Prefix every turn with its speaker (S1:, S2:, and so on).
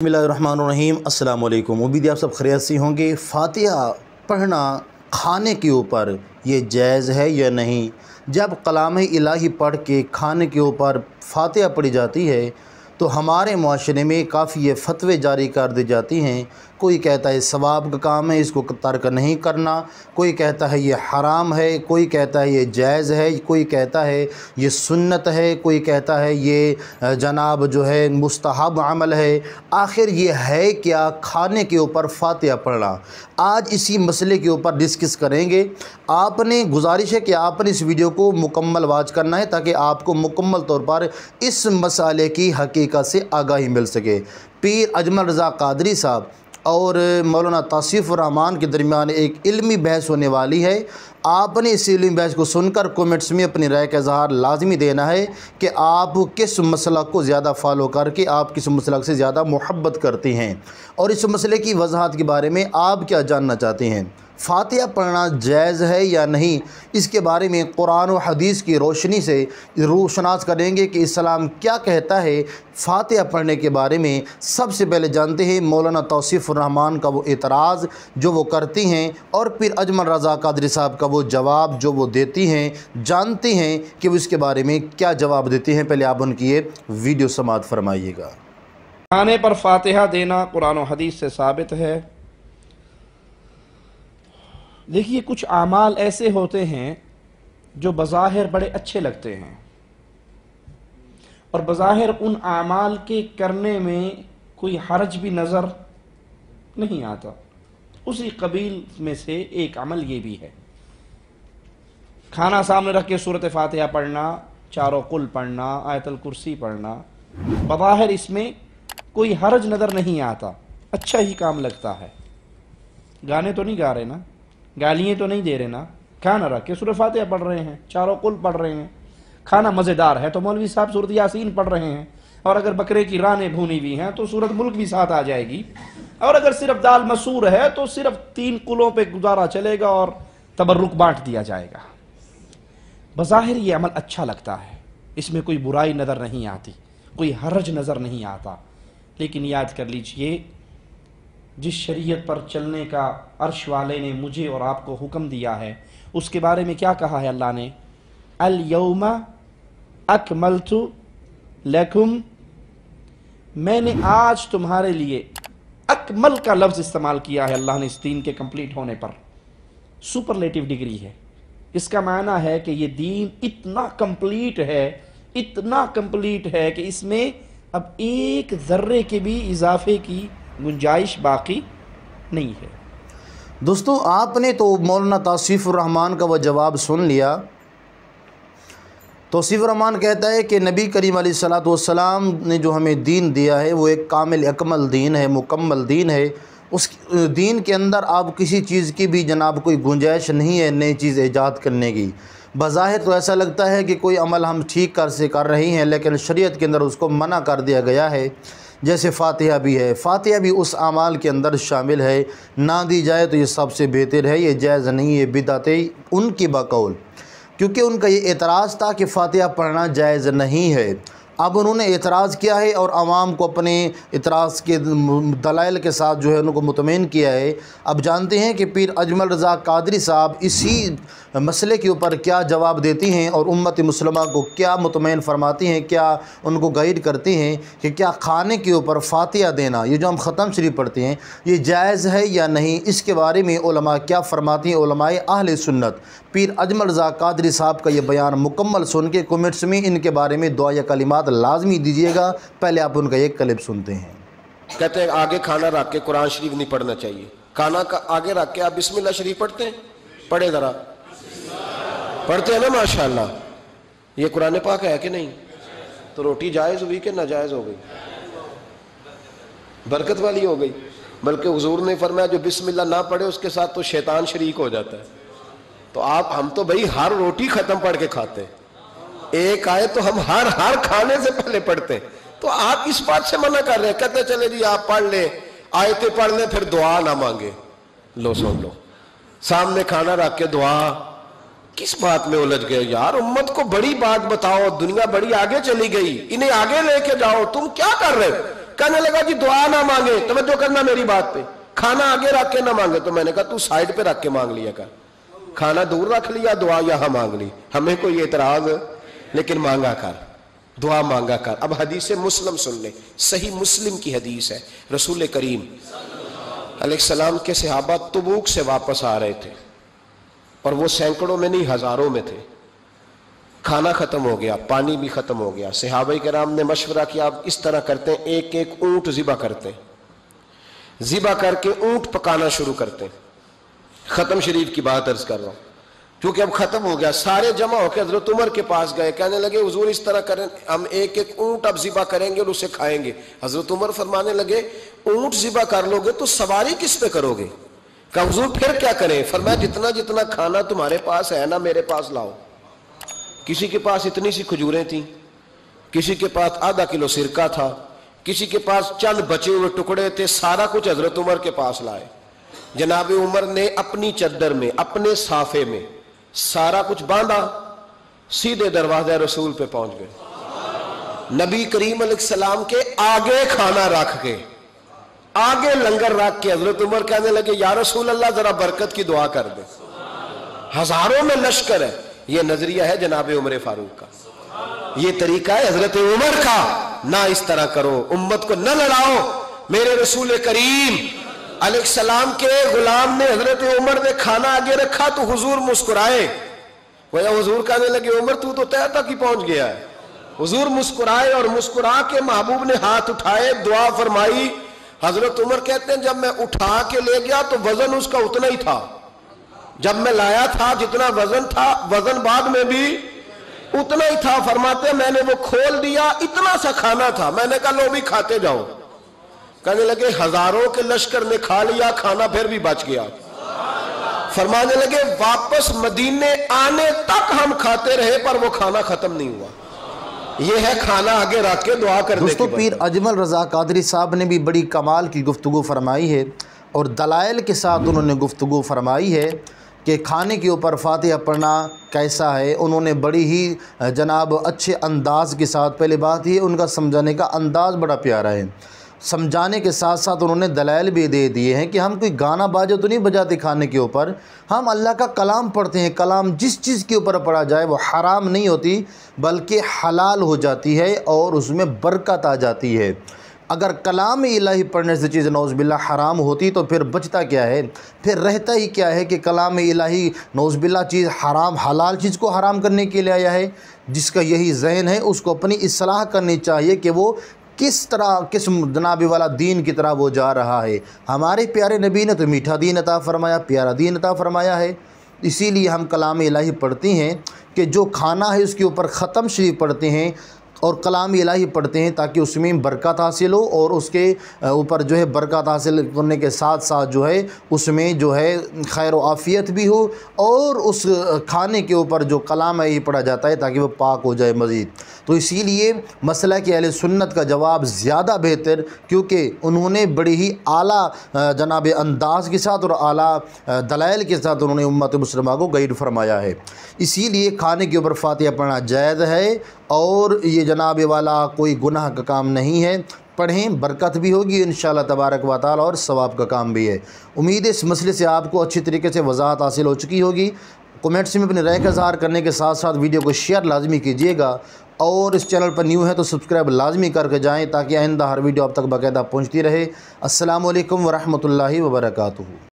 S1: बिस्मिल्लाहिर्रहमानिर्रहीम। अस्सलाम वालेकुम। उम्मीद है आप सब खैरियत से होंगे। फातिहा पढ़ना खाने के ऊपर ये जायज़ है या नहीं? जब कलाम इलाही पढ़ के खाने के ऊपर फातिहा पढ़ी जाती है तो हमारे मुआशरे में काफ़ी ये फतवे जारी कर दी जाती हैं। कोई कहता है सवाब का काम है, इसको तर्क नहीं करना, कोई कहता है ये हराम है, कोई कहता है ये जायज़ है, कोई कहता है ये सुन्नत है, कोई कहता है ये जनाब जो है मुस्तहब अमल है। आखिर ये है क्या खाने के ऊपर फातिहा पढ़ना? आज इसी मसले के ऊपर डिस्कस करेंगे। आपने गुजारिश है कि आपने इस वीडियो को मुकम्मल वाच करना है ताकि आपको मुकम्मल तौर पर इस मसाले की हकीकत से आगाही मिल सके। पीर अजमल रज़ा कादरी साहब और मौलाना तौसीफ़ुर्रहमान के दरमियान एक इल्मी बहस होने वाली है। आपने इस इल्मी बहस को सुनकर कमेंट्स में अपनी राय का इज़हार लाजमी देना है कि आप किस मसलक को ज़्यादा फॉलो करके आप किस मसलक से ज़्यादा मोहब्बत करती हैं और इस मसले की वजाहत के बारे में आप क्या जानना चाहते हैं। फातिहा पढ़ना जायज़ है या नहीं, इसके बारे में कुरान और हदीस की रोशनी से रोशनास करेंगे कि इस्लाम क्या कहता है फातिहा पढ़ने के बारे में। सबसे पहले जानते हैं मौलाना तौसीफ़ुर्रहमान का वो एतराज़ जो वो करती हैं और फिर अजमल रज़ा कादरी साहब का वो जवाब जो वो देती हैं। जानते हैं कि वो इसके बारे में क्या जवाब देती हैं। पहले आप उनकी ये वीडियो समाअत फरमाइएगा।
S2: खाने पर फातिहा देना कुरान और हदीस से साबित है। देखिए, कुछ आमाल ऐसे होते हैं जो बज़ाहिर बड़े अच्छे लगते हैं और बज़ाहिर उन आमाल के करने में कोई हरज भी नज़र नहीं आता। उसी कबील में से एक अमल ये भी है, खाना सामने रख के सूरत फातिहा पढ़ना, चारों कुल पढ़ना, आयतुल कुर्सी पढ़ना। बज़ाहिर इसमें कोई हरज नज़र नहीं आता, अच्छा ही काम लगता है। गाने तो नहीं गा रहे ना, गालियाँ तो नहीं दे रहे ना, खाना रख के सूरत फातिहा पढ़ रहे हैं, चारों कुल पढ़ रहे हैं। खाना मज़ेदार है तो मौलवी साहब सूरत यासीन पढ़ रहे हैं, और अगर बकरे की रानें भुनी हुई हैं तो सूरत मुल्क भी साथ आ जाएगी, और अगर सिर्फ दाल मसूर है तो सिर्फ 3 कुलों पे गुजारा चलेगा और तबर्रुक बांट दिया जाएगा। बज़ाहिर ये अमल अच्छा लगता है, इसमें कोई बुराई नज़र नहीं आती, कोई हरज नज़र नहीं आता। लेकिन याद कर लीजिए, जिस शरीयत पर चलने का अर्श वाले ने मुझे और आपको हुक्म दिया है उसके बारे में क्या कहा है अल्लाह ने? अल यौमा अकमलतु लकुम, मैंने आज तुम्हारे लिए, अकमल का लफ्ज़ इस्तेमाल किया है अल्लाह ने इस दीन के कंप्लीट होने पर। सुपरलेटिव डिग्री है, इसका माना है कि ये दीन इतना कंप्लीट है, इतना कंप्लीट है कि इसमें अब एक ज़र्रे के भी इजाफे की गुंजाइश बाकी नहीं है।
S1: दोस्तों, आपने तो मौलाना तौसीफ़ुर्रहमान का वह जवाब सुन लिया। तौसीफ़ुर्रहमान कहता है कि नबी करीम अलैहिस्सलातु वस्सलाम ने जो हमें दीन दिया है वो एक कामिल अकमल दीन है, मुकम्मल दीन है। उस दीन के अंदर आप किसी चीज़ की भी जनाब कोई गुंजाइश नहीं है नई चीज़ ईजाद करने की। बज़ाहिर तो ऐसा लगता है कि कोई अमल हम ठीक कर रहे हैं, लेकिन शरीयत के अंदर उसको मना कर दिया गया है। जैसे फातिहा भी है, फातिहा भी उस अमाल के अंदर शामिल है, ना दी जाए तो ये सबसे बेहतर है, ये जायज़ नहीं है, बिदअत है उनकी बकौल, क्योंकि उनका ये एतराज़ था कि फातिहा पढ़ना जायज़ नहीं है। अब उन्होंने एतराज़ किया है और आवाम को अपने एतराज़ के दलाइल के साथ जो है उनको मुतमईन किया है। अब जानते हैं कि पीर अजमल रज़ा कादरी साहब इसी मसले के ऊपर क्या जवाब देती हैं और उम्मत मुस्लिमा को क्या मुतमईन फरमाती हैं, क्या उनको गाइड करती हैं कि क्या खाने के ऊपर फातिहा देना, ये जो हम ख़त्म शरीफ पढ़ते हैं, ये जायज़ है या नहीं। इसके बारे में उलमा क्या फरमाती हैं। उलमाए अहले सुन्नत पीर अजमल रज़ा कादरी साहब का ये बयान मुकम्मल सुन के कमेंट्स में इनके बारे में दुआ या कलिमात लाजमी दीजिएगा। पहले आप उनका एक क्लिप सुनते हैं।
S3: कहते हैं आगे खाना रख के कुरान शरीफ नहीं पढ़ना चाहिए। खाना का आगे रख के आप बिस्मिल्लाह शरीफ पढ़ते हैं? पढ़े ज़रा, पढ़ते हैं ना माशाअल्लाह। ये कुरान पाक है कि नहीं? तो रोटी जायज़ हुई कि नाजायज़ हो गई? बरकत वाली हो गई। बल्कि हुजूर ने फरमाया जो बिस्मिल्लाह ना पढ़े उसके साथ तो शैतान शरीक हो जाता है। तो हम तो भाई हर रोटी ख़त्म पढ़ के खाते हैं, एक आए तो हम हर खाने से पहले पढ़ते हैं। तो आप इस बात से मना कर रहे हैं, कहते चले जी आप पढ़ ले, आयतें पढ़ ले, फिर दुआ ना मांगे। लो सुन लो, सामने खाना रख के दुआ, किस बात में उलझ गए यार? उम्मत को बड़ी बात बताओ, दुनिया बड़ी आगे चली गई, इन्हें आगे लेके जाओ। तुम क्या कर रहे हो? کہنے لگا جی دعا نہ مانگے، توجہ کرنا میری بات پہ، کھانا آگے رکھ کے نہ مانگے. تو میں نے کہا تو سائڈ پہ رکھ کے مانگ لیا کر، کھانا دور رکھ لیا، دعا یہاں مانگ لی. ہمیں کوئی اعتراض لیکن مانگا کر، دعا مانگا کر. اب حدیث مسلم سن لیں، صحیح مسلم کی حدیث ہے. رسول کریم علیہ السلام کے صحابہ تبوک سے واپس آ رہے تھے، اور وہ سینکڑوں میں نہیں ہزاروں میں تھے. کھانا ختم ہو گیا، پانی بھی ختم ہو گیا. صحابہ کرام نے مشورہ کیا اب اس طرح کرتے ہیں، ایک ایک اونٹ ذبح کرتے ہیں، ذبح کر کے اونٹ پکانا شروع کرتے ہیں. ختم شریف کی بات عرض کر رہا ہوں کیونکہ اب ختم ہو گیا. سارے جمع ہو کے حضرت عمر کے پاس گئے، کہنے لگے حضور اس طرح کریں، ہم ایک ایک اونٹ اب ذبح کریں گے اور اسے کھائیں گے. حضرت عمر فرمانے لگے اونٹ ذبح کر لو گے تو سواری کس پہ کرو گے؟ کہ حضور پھر کیا کریں؟ فرمایا جتنا جتنا کھانا تمہارے پاس ہے نا میرے پاس لاؤ. کسی کے پاس اتنی سی کھجوریں تھیں، کسی کے پاس آدھا کلو سرکہ تھا، کسی کے پاس چند بچے ہوئے ٹکڑے تھے، سارا کچھ حضرت عمر کے پاس لائے. جناب عمر نے اپنی چادر میں، اپنے صافے میں سارا کچھ باندھا، سیدھے دروازہ رسول پہ پہنچ گئے. نبی کریم علیہ السلام کے آگے کھانا رکھ کے، آگے لنگر رکھ کے حضرت عمر کہنے لگے یا رسول اللہ ذرا برکت کی دعا کر دے. ہزاروں میں لشکر ہے. یہ نظریہ ہے جناب عمر فاروق کا، یہ طریقہ ہے حضرت عمر کا. نہ اس طرح کرو، امت کو نہ لڑاؤ. میرے رسول کریم علیہ السلام کے غلام نے، حضرت عمر نے کھانا آگے رکھا تو حضور مسکرائے. وہ حضور کہنے لگے عمر تو تہ تک ہی پہنچ گیا ہے. حضور مسکرائے اور مسکرا کے محبوب نے ہاتھ اٹھائے، دعا فرمائی. حضرت عمر کہتے ہیں جب میں اٹھا کے لے گیا تو وزن اس کا اتنا ہی تھا، جب میں لایا تھا جتنا وزن تھا وزن بعد میں بھی اتنا ہی تھا. فرماتے ہیں میں نے وہ کھول دیا، اتنا سا کھانا تھا. میں نے کہا لو بھی کھاتے جاؤ. کہنے لگے ہزاروں کے لشکر نے کھا لیا، کھانا پھر بھی بچ گیا. فرمانے لگے واپس مدینے آنے تک ہم کھاتے رہے پر وہ کھانا ختم نہیں ہوا. یہ ہے کھانا آگے رکھ کے دعا کرنے کی.
S1: دوستو پیر اجمل رضا قادری صاحب نے بھی بڑی کمال کی گفتگو فرمائی ہے، اور دلائل کے ساتھ انہوں نے گفتگو فرمائی ہے کہ کھانے کے اوپر فاتحہ پڑھنا کیسا ہے. انہوں نے بڑی ہی جناب اچھے انداز کے ساتھ، پہلے بات یہ ان کا سمجھانے کا انداز بڑا پیارا ہے، سمجھانے کے ساتھ ساتھ انہوں نے دلائل بھی دے دیے ہیں کہ ہم کوئی گانا باجا تو نہیں بجاتے کھانے کے اوپر، ہم اللہ کا کلام پڑھتے ہیں. کلام جس چیز کے اوپر پڑھا جائے وہ حرام نہیں ہوتی بلکہ حلال ہو جاتی ہے اور اس میں برکت آ جاتی ہے. اگر کلام الہی پڑھنے سے چیز نعوذ باللہ حرام ہوتی تو پھر بچتا کیا ہے، پھر رہتا ہی کیا ہے کہ کلام الہی نعوذ باللہ چیز حرام، حلال چیز کو حرام کرنے کے لیے آیا ہے. جس کا یہی ذہن ہے اس کو اپنی اصلاح کرنی چاہیے کہ وہ کس طرح، کس جناب والا دین کی طرح وہ جا رہا ہے. ہمارے پیارے نبی نے تو میٹھا دین عطا فرمایا، پیارا دین عطا فرمایا ہے. اسی لیے ہم کلام الہی پڑھتے ہیں کہ جو کھانا ہے اس کے اوپر ختم شریف پڑھتے ہیں اور کلام الہی پڑھتے ہیں تاکہ اس میں برکت حاصل ہو، اور اس کے اوپر جو ہے برکت حاصل کرنے کے ساتھ ساتھ جو ہے اس میں جو ہے خیر و عافیت بھی ہو، اور اس کھانے کے اوپر جو کلام الہی پڑھا جاتا ہے تاکہ وہ پاک ہو جائے مزید. تو اسی لیے مسئلہ کہ اہل سنت کا جواب زیادہ بہتر، کیونکہ انہوں نے بڑی ہی اعلیٰ جناب انداز کے ساتھ اور اعلیٰ دلائل کے ساتھ انہوں نے امت مسلمہ کو گائیڈ فرمایا ہے. اسی لیے کھانے کے اوپر فاتحہ پڑھنا جائز ہے، اور یہ جناب والا کوئی گناہ کا کام نہیں ہے. پڑھیں، برکت بھی ہوگی انشاءاللہ تبارک و تعالی، اور ثواب کا کام بھی ہے. امید ہے اس مسئلے سے آپ کو اچھی طریقے سے وضاحت حاصل ہو چکی ہوگی. کومنٹس میں اپنی رائے کا اظہار کرنے کے ساتھ ساتھ ویڈیو کو شیئر لازمی کیجیے گا، اور اس چینل پر نیو ہے تو سبسکرائب لازمی کر کے جائیں تاکہ آئندہ ہر ویڈیو اب تک باقاعدہ پہنچتی رہے. السلام علیکم ورحمۃ اللہ وبرکاتہ.